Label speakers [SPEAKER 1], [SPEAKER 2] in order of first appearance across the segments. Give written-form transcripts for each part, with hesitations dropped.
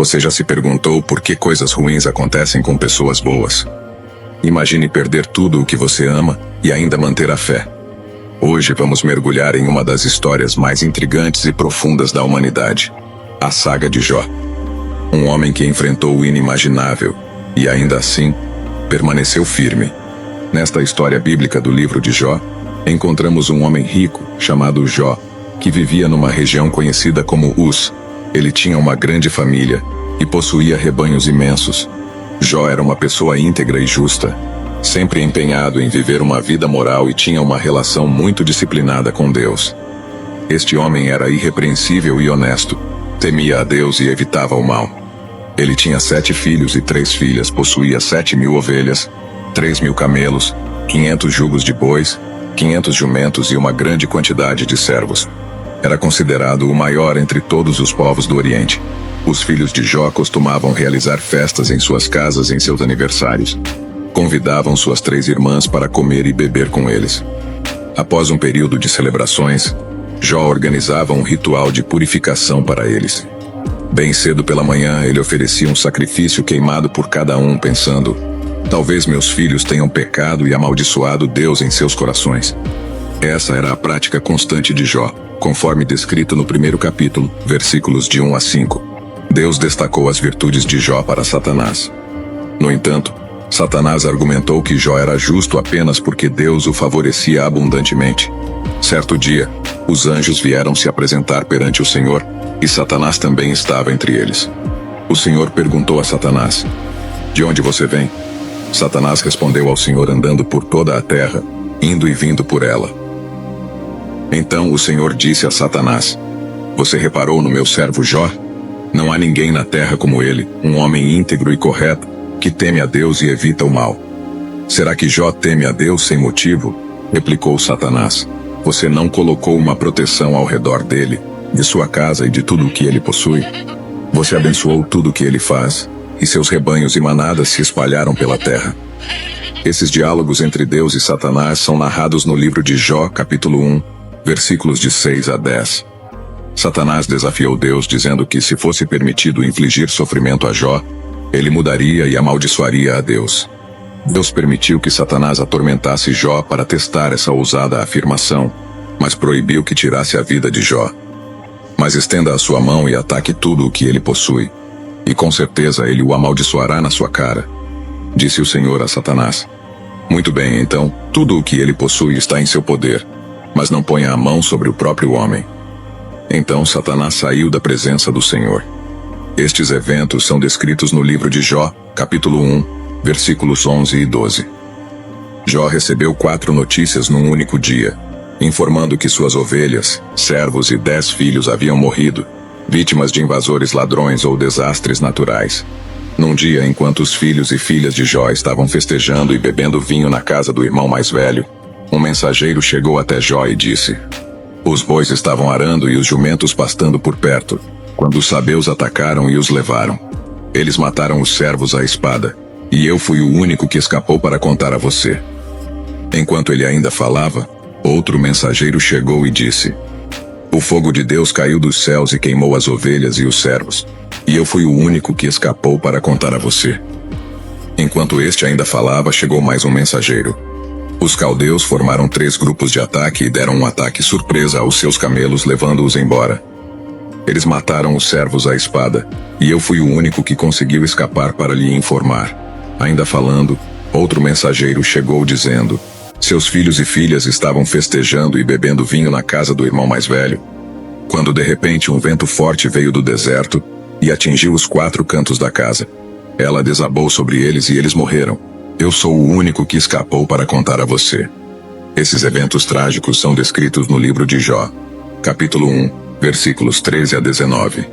[SPEAKER 1] Você já se perguntou por que coisas ruins acontecem com pessoas boas? Imagine perder tudo o que você ama e ainda manter a fé. Hoje vamos mergulhar em uma das histórias mais intrigantes e profundas da humanidade, a saga de Jó. Um homem que enfrentou o inimaginável e ainda assim permaneceu firme. Nesta história bíblica do livro de Jó, encontramos um homem rico chamado Jó, que vivia numa região conhecida como Uz. Ele tinha uma grande família e possuía rebanhos imensos. Jó era uma pessoa íntegra e justa, sempre empenhado em viver uma vida moral e tinha uma relação muito disciplinada com Deus. Este homem era irrepreensível e honesto, temia a Deus e evitava o mal. Ele tinha 7 filhos e 3 filhas, possuía 7.000 ovelhas, 3.000 camelos, 500 jugos de bois, 500 jumentos e uma grande quantidade de servos. Era considerado o maior entre todos os povos do Oriente. Os filhos de Jó costumavam realizar festas em suas casas em seus aniversários. Convidavam suas 3 irmãs para comer e beber com eles. Após um período de celebrações, Jó organizava um ritual de purificação para eles. Bem cedo pela manhã, ele oferecia um sacrifício queimado por cada um, pensando: talvez meus filhos tenham pecado e amaldiçoado Deus em seus corações. Essa era a prática constante de Jó, conforme descrito no primeiro capítulo, versículos de 1 a 5. Deus destacou as virtudes de Jó para Satanás. No entanto, Satanás argumentou que Jó era justo apenas porque Deus o favorecia abundantemente. Certo dia, os anjos vieram se apresentar perante o Senhor, e Satanás também estava entre eles. O Senhor perguntou a Satanás: de onde você vem? Satanás respondeu ao Senhor: andando por toda a terra, indo e vindo por ela. Então o Senhor disse a Satanás: você reparou no meu servo Jó? Não há ninguém na terra como ele, um homem íntegro e correto, que teme a Deus e evita o mal. Será que Jó teme a Deus sem motivo? Replicou Satanás: você não colocou uma proteção ao redor dele, de sua casa e de tudo o que ele possui? Você abençoou tudo o que ele faz, e seus rebanhos e manadas se espalharam pela terra. Esses diálogos entre Deus e Satanás são narrados no livro de Jó, capítulo 1, versículos de 6 a 10. Satanás desafiou Deus dizendo que, se fosse permitido infligir sofrimento a Jó, ele mudaria e amaldiçoaria a Deus. Deus permitiu que Satanás atormentasse Jó para testar essa ousada afirmação, mas proibiu que tirasse a vida de Jó. Mas estenda a sua mão e ataque tudo o que ele possui, e com certeza ele o amaldiçoará na sua cara. Disse o Senhor a Satanás: muito bem, então, tudo o que ele possui está em seu poder, mas não ponha a mão sobre o próprio homem. Então Satanás saiu da presença do Senhor. Estes eventos são descritos no livro de Jó, capítulo 1, versículos 11 e 12. Jó recebeu 4 notícias num único dia, informando que suas ovelhas, servos e 10 filhos haviam morrido, vítimas de invasores ladrões ou desastres naturais. Num dia, enquanto os filhos e filhas de Jó estavam festejando e bebendo vinho na casa do irmão mais velho, um mensageiro chegou até Jó e disse: os bois estavam arando e os jumentos pastando por perto, quando os sabeus atacaram e os levaram. Eles mataram os servos à espada, e eu fui o único que escapou para contar a você. Enquanto ele ainda falava, outro mensageiro chegou e disse: o fogo de Deus caiu dos céus e queimou as ovelhas e os servos, e eu fui o único que escapou para contar a você. Enquanto este ainda falava, chegou mais um mensageiro. Os caldeus formaram 3 grupos de ataque e deram um ataque surpresa aos seus camelos, levando-os embora. Eles mataram os servos à espada, e eu fui o único que conseguiu escapar para lhe informar. Ainda falando, outro mensageiro chegou dizendo: seus filhos e filhas estavam festejando e bebendo vinho na casa do irmão mais velho, quando de repente um vento forte veio do deserto e atingiu os 4 cantos da casa. Ela desabou sobre eles e eles morreram. Eu sou o único que escapou para contar a você. Esses eventos trágicos são descritos no livro de Jó, capítulo 1, versículos 13 a 19.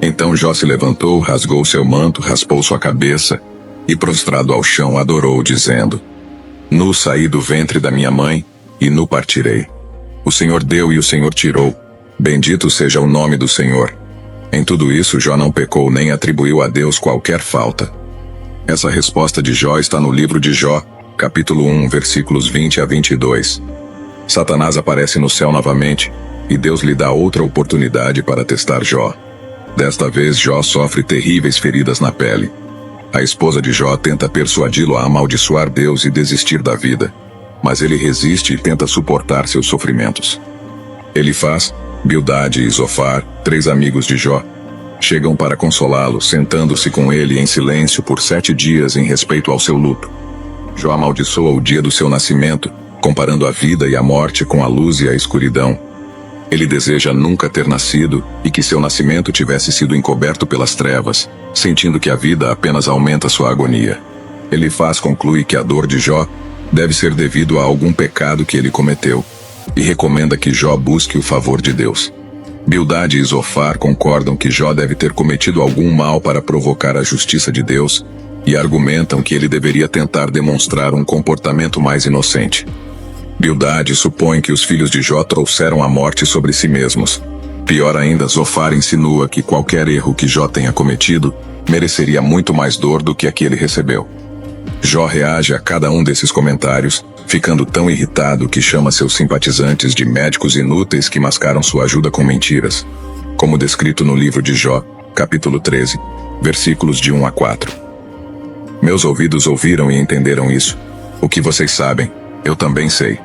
[SPEAKER 1] Então Jó se levantou, rasgou seu manto, raspou sua cabeça e, prostrado ao chão, adorou, dizendo: nu saí do ventre da minha mãe, e nu partirei. O Senhor deu e o Senhor tirou. Bendito seja o nome do Senhor. Em tudo isso, Jó não pecou nem atribuiu a Deus qualquer falta. Essa resposta de Jó está no livro de Jó, capítulo 1, versículos 20 a 22. Satanás aparece no céu novamente, e Deus lhe dá outra oportunidade para testar Jó. Desta vez Jó sofre terríveis feridas na pele. A esposa de Jó tenta persuadi-lo a amaldiçoar Deus e desistir da vida, mas ele resiste e tenta suportar seus sofrimentos. Elifaz, Bildade e Zofar, 3 amigos de Jó, chegam para consolá-lo, sentando-se com ele em silêncio por 7 dias em respeito ao seu luto. Jó amaldiçoa o dia do seu nascimento, comparando a vida e a morte com a luz e a escuridão. Ele deseja nunca ter nascido e que seu nascimento tivesse sido encoberto pelas trevas, sentindo que a vida apenas aumenta sua agonia. Elifaz conclui que a dor de Jó deve ser devido a algum pecado que ele cometeu, e recomenda que Jó busque o favor de Deus. Bildade e Zofar concordam que Jó deve ter cometido algum mal para provocar a justiça de Deus, e argumentam que ele deveria tentar demonstrar um comportamento mais inocente. Bildade supõe que os filhos de Jó trouxeram a morte sobre si mesmos. Pior ainda, Zofar insinua que qualquer erro que Jó tenha cometido mereceria muito mais dor do que a que ele recebeu. Jó reage a cada um desses comentários, ficando tão irritado que chama seus simpatizantes de médicos inúteis que mascaram sua ajuda com mentiras, como descrito no livro de Jó, capítulo 13, versículos de 1 a 4. Meus ouvidos ouviram e entenderam isso. O que vocês sabem, eu também sei.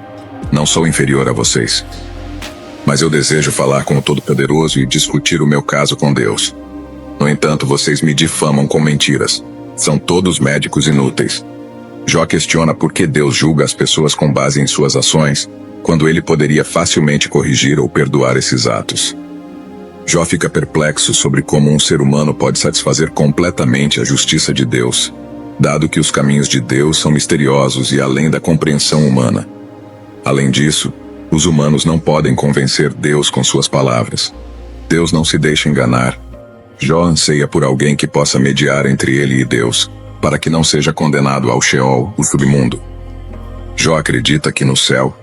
[SPEAKER 1] Não sou inferior a vocês. Mas eu desejo falar com o Todo-Poderoso e discutir o meu caso com Deus. No entanto, vocês me difamam com mentiras. São todos médicos inúteis. Jó questiona por que Deus julga as pessoas com base em suas ações, quando ele poderia facilmente corrigir ou perdoar esses atos. Jó fica perplexo sobre como um ser humano pode satisfazer completamente a justiça de Deus, dado que os caminhos de Deus são misteriosos e além da compreensão humana. Além disso, os humanos não podem convencer Deus com suas palavras. Deus não se deixa enganar. Jó anseia por alguém que possa mediar entre ele e Deus, para que não seja condenado ao Sheol, o submundo. Jó acredita que no céu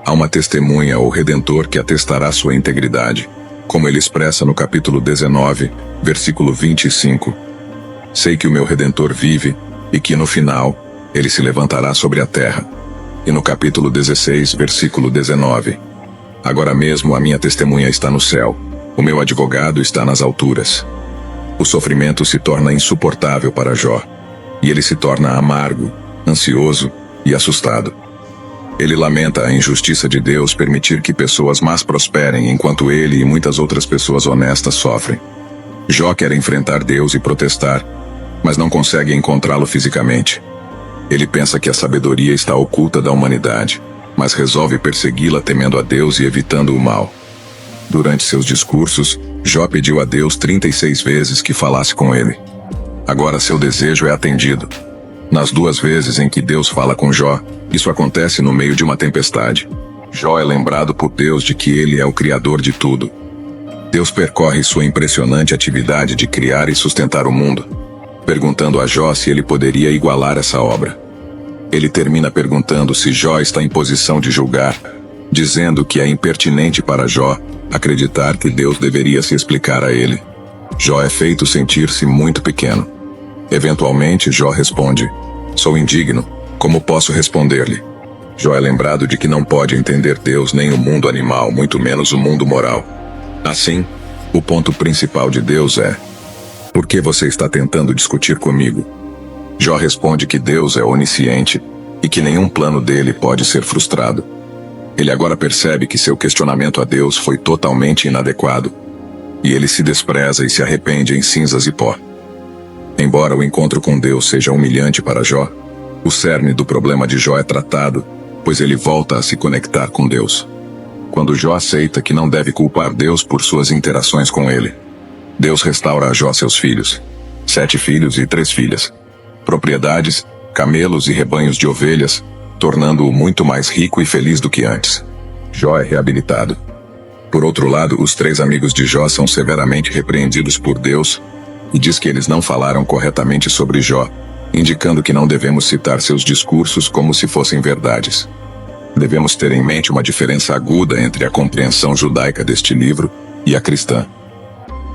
[SPEAKER 1] há uma testemunha ou redentor que atestará sua integridade, como ele expressa no capítulo 19, versículo 25. Sei que o meu redentor vive e que no final ele se levantará sobre a terra. E no capítulo 16, versículo 19. Agora mesmo a minha testemunha está no céu, o meu advogado está nas alturas. O sofrimento se torna insuportável para Jó, e ele se torna amargo, ansioso e assustado. Ele lamenta a injustiça de Deus permitir que pessoas más prosperem enquanto ele e muitas outras pessoas honestas sofrem. Jó quer enfrentar Deus e protestar, mas não consegue encontrá-lo fisicamente. Ele pensa que a sabedoria está oculta da humanidade, mas resolve persegui-la temendo a Deus e evitando o mal. Durante seus discursos, Jó pediu a Deus 36 vezes que falasse com ele. Agora seu desejo é atendido. Nas 2 vezes em que Deus fala com Jó, isso acontece no meio de uma tempestade. Jó é lembrado por Deus de que ele é o Criador de tudo. Deus percorre sua impressionante atividade de criar e sustentar o mundo, perguntando a Jó se ele poderia igualar essa obra. Ele termina perguntando se Jó está em posição de julgar, dizendo que é impertinente para Jó acreditar que Deus deveria se explicar a ele. Jó é feito sentir-se muito pequeno. Eventualmente, Jó responde: sou indigno, como posso responder-lhe? Jó é lembrado de que não pode entender Deus nem o mundo animal, muito menos o mundo moral. Assim, o ponto principal de Deus é: por que você está tentando discutir comigo? Jó responde que Deus é onisciente e que nenhum plano dele pode ser frustrado. Ele agora percebe que seu questionamento a Deus foi totalmente inadequado, e ele se despreza e se arrepende em cinzas e pó. Embora o encontro com Deus seja humilhante para Jó, o cerne do problema de Jó é tratado, pois ele volta a se conectar com Deus. Quando Jó aceita que não deve culpar Deus por suas interações com ele, Deus restaura a Jó seus filhos, 7 filhos e 3 filhas, propriedades, camelos e rebanhos de ovelhas, tornando-o muito mais rico e feliz do que antes. Jó é reabilitado. Por outro lado, os 3 amigos de Jó são severamente repreendidos por Deus, e diz que eles não falaram corretamente sobre Jó, indicando que não devemos citar seus discursos como se fossem verdades. Devemos ter em mente uma diferença aguda entre a compreensão judaica deste livro e a cristã.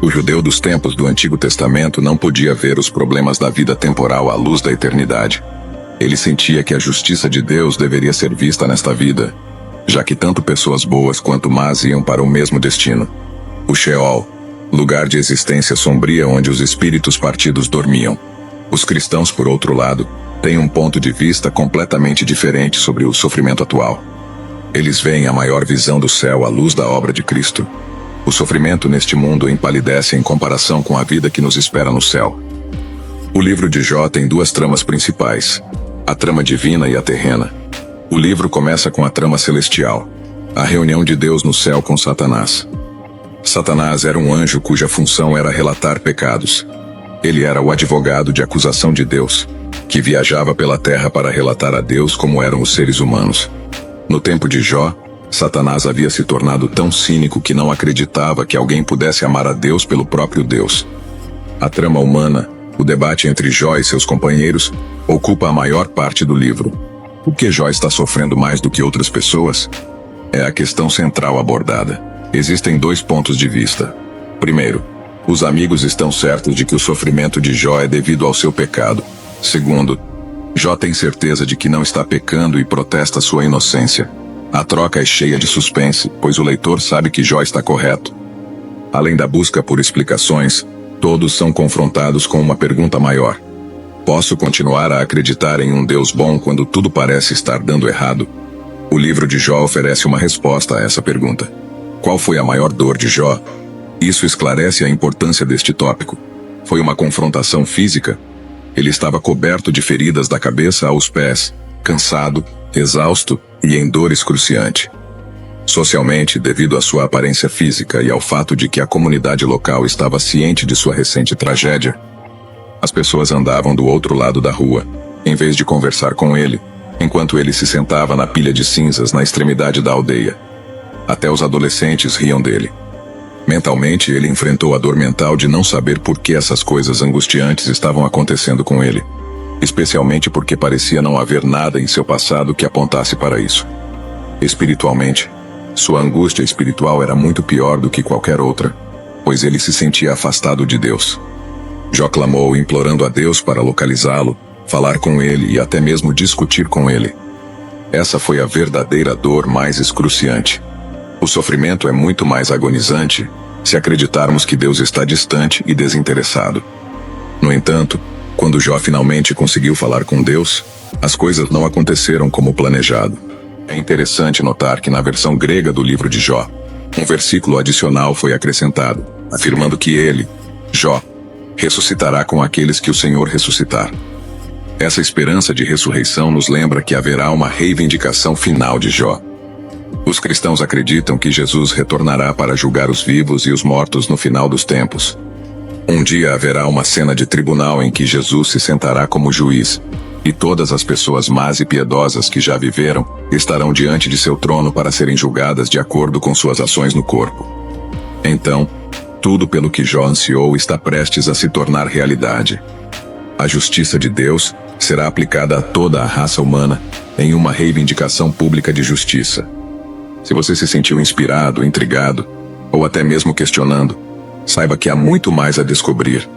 [SPEAKER 1] O judeu dos tempos do Antigo Testamento não podia ver os problemas da vida temporal à luz da eternidade. Ele sentia que a justiça de Deus deveria ser vista nesta vida, já que tanto pessoas boas quanto más iam para o mesmo destino, o Sheol, lugar de existência sombria onde os espíritos partidos dormiam. Os cristãos, por outro lado, têm um ponto de vista completamente diferente sobre o sofrimento atual. Eles veem a maior visão do céu à luz da obra de Cristo. O sofrimento neste mundo empalidece em comparação com a vida que nos espera no céu. O livro de Jó tem duas tramas principais: a trama divina e a terrena. O livro começa com a trama celestial, a reunião de Deus no céu com Satanás. Satanás era um anjo cuja função era relatar pecados. Ele era o advogado de acusação de Deus, que viajava pela terra para relatar a Deus como eram os seres humanos. No tempo de Jó, Satanás havia se tornado tão cínico que não acreditava que alguém pudesse amar a Deus pelo próprio Deus. A trama humana, o debate entre Jó e seus companheiros, ocupa a maior parte do livro. Por que Jó está sofrendo mais do que outras pessoas? É a questão central abordada. Existem dois pontos de vista. Primeiro, os amigos estão certos de que o sofrimento de Jó é devido ao seu pecado. Segundo, Jó tem certeza de que não está pecando e protesta sua inocência. A troca é cheia de suspense, pois o leitor sabe que Jó está correto. Além da busca por explicações, todos são confrontados com uma pergunta maior. Posso continuar a acreditar em um Deus bom quando tudo parece estar dando errado? O livro de Jó oferece uma resposta a essa pergunta. Qual foi a maior dor de Jó? Isso esclarece a importância deste tópico. Foi uma confrontação física? Ele estava coberto de feridas da cabeça aos pés, cansado, exausto e em dor excruciante. Socialmente, devido à sua aparência física e ao fato de que a comunidade local estava ciente de sua recente tragédia, as pessoas andavam do outro lado da rua, em vez de conversar com ele, enquanto ele se sentava na pilha de cinzas na extremidade da aldeia. Até os adolescentes riam dele. Mentalmente, ele enfrentou a dor mental de não saber por que essas coisas angustiantes estavam acontecendo com ele, especialmente porque parecia não haver nada em seu passado que apontasse para isso. Espiritualmente, sua angústia espiritual era muito pior do que qualquer outra, pois ele se sentia afastado de Deus. Jó clamou, implorando a Deus para localizá-lo, falar com ele e até mesmo discutir com ele. Essa foi a verdadeira dor mais excruciante. O sofrimento é muito mais agonizante se acreditarmos que Deus está distante e desinteressado. No entanto, quando Jó finalmente conseguiu falar com Deus, as coisas não aconteceram como planejado. É interessante notar que na versão grega do livro de Jó, um versículo adicional foi acrescentado, afirmando que ele, Jó, ressuscitará com aqueles que o Senhor ressuscitar. Essa esperança de ressurreição nos lembra que haverá uma reivindicação final de Jó. Os cristãos acreditam que Jesus retornará para julgar os vivos e os mortos no final dos tempos. Um dia haverá uma cena de tribunal em que Jesus se sentará como juiz, e todas as pessoas más e piedosas que já viveram estarão diante de seu trono para serem julgadas de acordo com suas ações no corpo. Então, tudo pelo que Jó ansiou está prestes a se tornar realidade. A justiça de Deus será aplicada a toda a raça humana em uma reivindicação pública de justiça. Se você se sentiu inspirado, intrigado, ou até mesmo questionando, saiba que há muito mais a descobrir.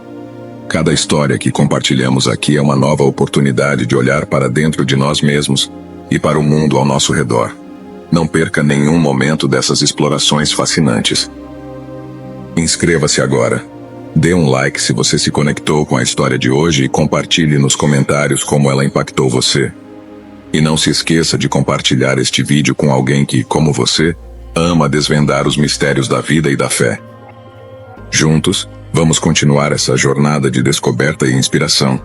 [SPEAKER 1] Cada história que compartilhamos aqui é uma nova oportunidade de olhar para dentro de nós mesmos e para o mundo ao nosso redor. Não perca nenhum momento dessas explorações fascinantes. Inscreva-se agora. Dê um like se você se conectou com a história de hoje e compartilhe nos comentários como ela impactou você. E não se esqueça de compartilhar este vídeo com alguém que, como você, ama desvendar os mistérios da vida e da fé. Juntos, vamos continuar essa jornada de descoberta e inspiração.